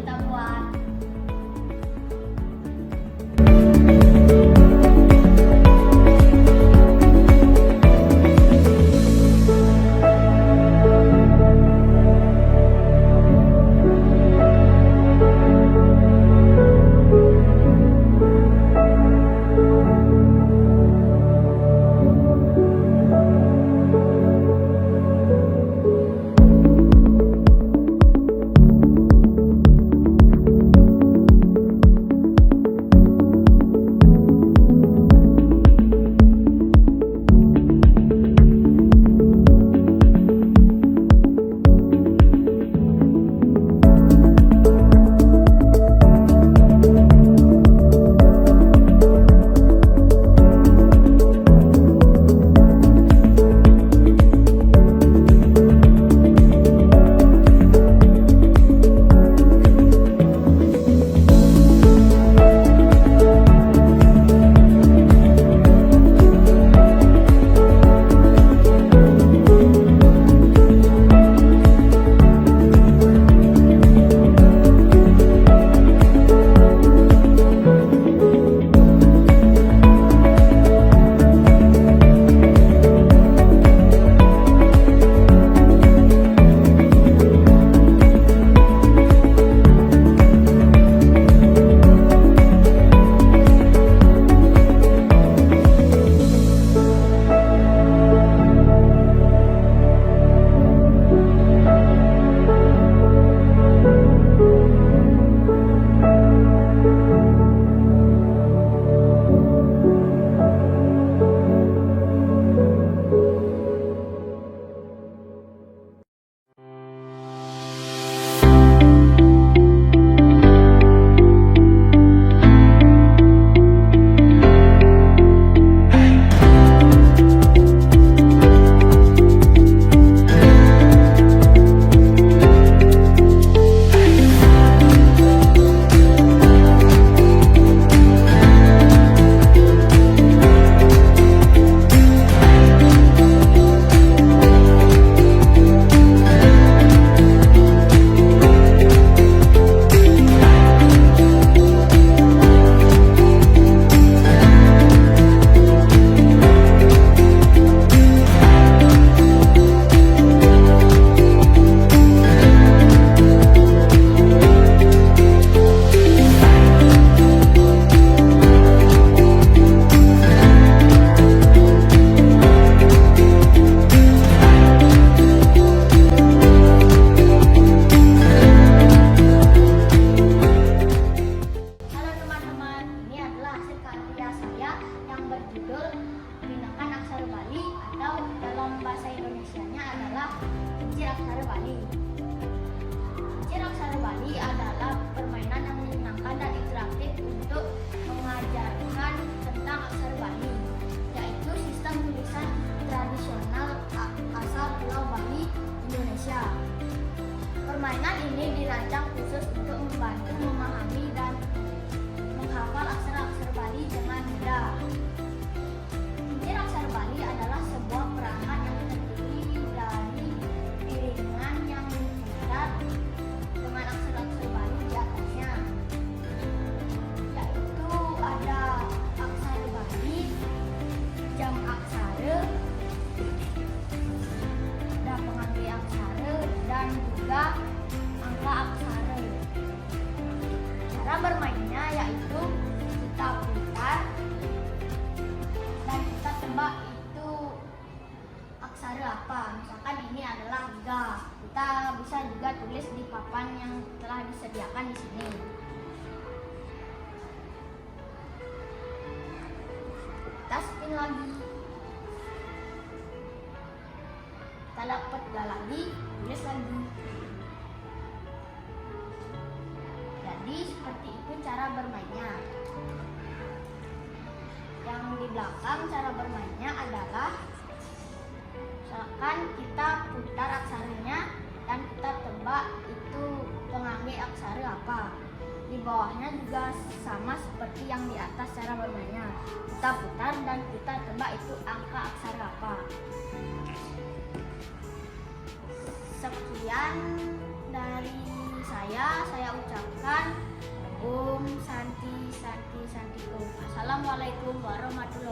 kita buat. Berjudul Binakan Aksara Bali atau dalam bahasa Indonesianya adalah Kincir Aksara Bali. Kincir Aksara Bali adalah permainan yang menyenangkan dan interaktif untuk mengajarkan tentang aksara Bali, yaitu sistem tulisan tradisional asal Pulau Bali, Indonesia. Permainan ini dirancang khusus untuk membantu memahami dan menghafal aksara-aksara Bali dengan mudah. Kincir Aksara Bali adalah sebuah perangkat yang terdiri dari piringan yang diputar dengan aksara-aksara Bali di atasnya, yaitu ada aksara Bali, jam aksara, ada pengambil aksara, dan juga angka aksara. Cara bermainnya yaitu kita putar dan kita tebak itu aksara apa. Misalkan ini adalah ga. Kita bisa juga tulis di papan yang telah disediakan di sini. Kita spin lagi. Kita dapat ga lagi, tulis lagi. Jadi seperti itu cara bermainnya. Yang di belakang cara bermainnya adalah misalkan kita putar aksaranya dan kita tebak itu pengambil aksara apa. Di bawahnya juga sama seperti yang di atas cara bermainnya. Kita putar dan kita tebak itu angka aksara apa. Sekian dari saya ucapkan Om Santi Santi Santi Om. Assalamualaikum warahmatullahi wabarakatuh.